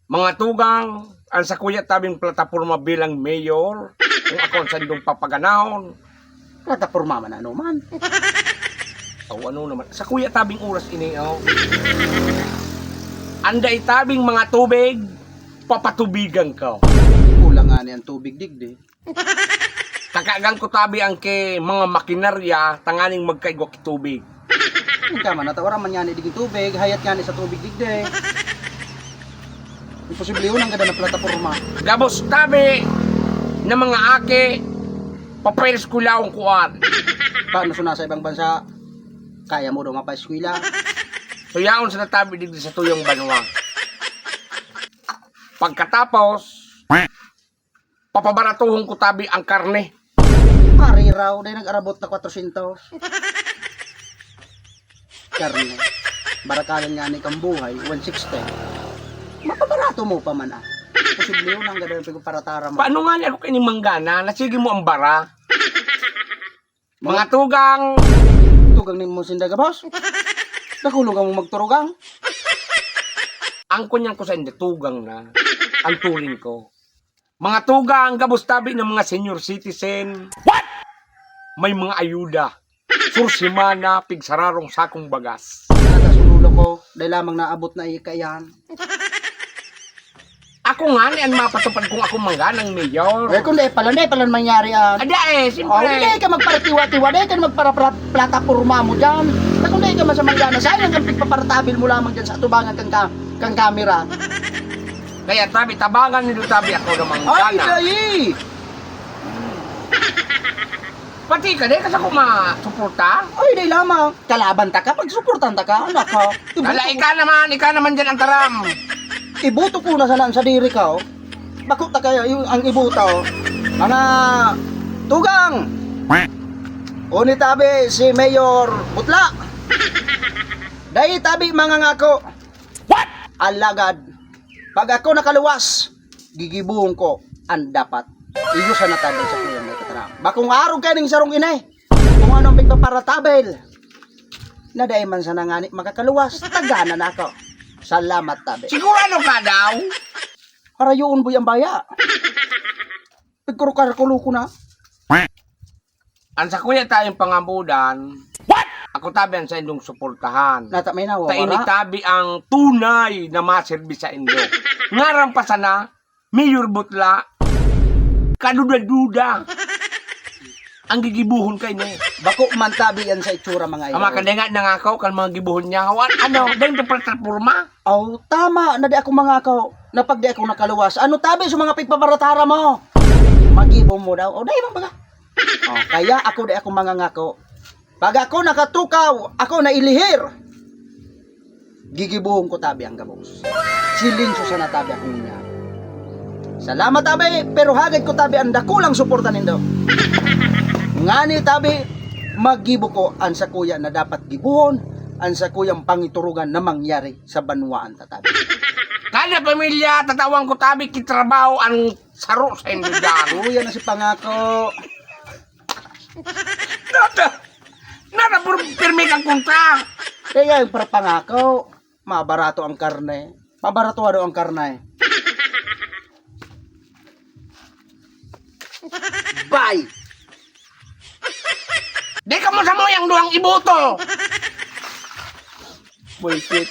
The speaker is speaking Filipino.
Mga tugang, ang sa kuya tabing plataporma bilang mayor, kung ako ang sandong papaganahon. Plataporma man ano man. O ano naman, sa kuya tabing oras ini, oh. Anda itabing mga tubig, papatubigan ka. Kulang nga ni ang tubig digdi. Kakagang ko tabi ang ke mga makinarya, tanganing magkaigwa ki tubig. Hindi ka man, natawara man nga ni diging tubig, hayat nga ni sa tubig digdi. Imposible yun ang ganda ng plataporma. Gabos tabi na mga ake, papeles ko laong kuwan. Paano suna sa ibang bansa? Kaya mo daw mapa-eskwela? So yaon sa natabi digdi sa tuyong banwa. Pagkatapos, papabaratuhon ko tabi ang karne. Pari raw, dahil nag-arabot na 400. Karne. Barakalan nga ni Kambuhay, 160. Mapabarato mo pa man ah. Posible yun ang ganda ng pagparatara mo. Paano nga niya ako kinimanggana? Nasige mo ang bara. Mga tugang, Tugang ni mo sindaga, boss. Nakulong ka mo magturugang. ang kunyang ko sa hindi, tugang na. Ang turing ko. Mga tugang, gabos tabi ng mga senior citizen. What? May mga ayuda. Sursimana, pigsararong sakong bagas. Nata sunulo ko, dahil lamang naabot na ikayan. Ako nga, niyan mapatupad kung ako mangga ng mayor. Eh kung di pala mangyari yan. Ada Oh, eh, siyempre. hindi ka magparatiwa-tiwa, di ka magpara-plataporma mo dyan. Kung di ka masamanggana, sayang kang pagpaparatabil mo lamang dyan sa atubangan kang kamera. Kaya tabi, tabangan nito tabi ako ng Ay, manggana. dahil! Pati ka din, kasi ako masuporta. Ay, dahil lamang. Kalaban ta ka, pagsuportan ta ka, anak ka. Kala, ika naman dyan ang taram. Ibuto ko na sana sa diri ka, oh. Bakit ta kaya yung ang ibuto, oh. Mga tugang! Uni tabi si Mayor Butla. Dahil tabi mga ngako. What? Alagad. Pag ako nakaluwas, gigibuhong ko ang dapat. Iyo sa natadal sa kuya may kataram. Bakong araw ka ning sarong inay. Kung anong pagpaparatabel. Na dahil man sa nangani makakaluwas, tagana na ako. Salamat tabi. Sigurado ka daw? Harayoon boy ang baya. Pagkurukar-kulo ko na. Ang sa kuya tayong pangabudan, what? Ako tabi ang sa indong suportahan. Nata may nawa. Tainitabi ang tunay na maserbi sa indo. Ngarang pa sana, Mayor Butla, kaduda-duda. Ang gigibuhon kay niya. Bako man tabi yan sa itsura mga Ang mga kadinga nangakaw kan mga gibuhon niya. Ano, dahil ito plataporma? Oh, tama. Na di ako mangakaw. Na pag di ako nakaluwas. Ano tabi sa mga pigpaparatara mo? Magibong mo daw. O, dahil bang baga. Oh, kaya ako di ako mangangako. Pag ako nakatukaw, ako na ilihir. Gigibuhong ko tabi ang gabos. Silinso sa natabi akong niya. Salamat tabi, pero hagad ko tabi ang dakulang suporta nindo. Ngani tabi, magibo ko ang sa kuya na dapat gibuhon, ang sa kuyang pangiturugan na mangyari sa banwaan tatabi. Kada pamilya, tatawang ko tabi kitrabaho ang saro sa indo dyan. Kuya na si pangako. Nada puro pirmi kang kontra. Kaya yung para pangako, mabarato ang karne. Mabaratuado ang karne. Bye! Di ka mo sa mo yung duhang iboto. Bullshit.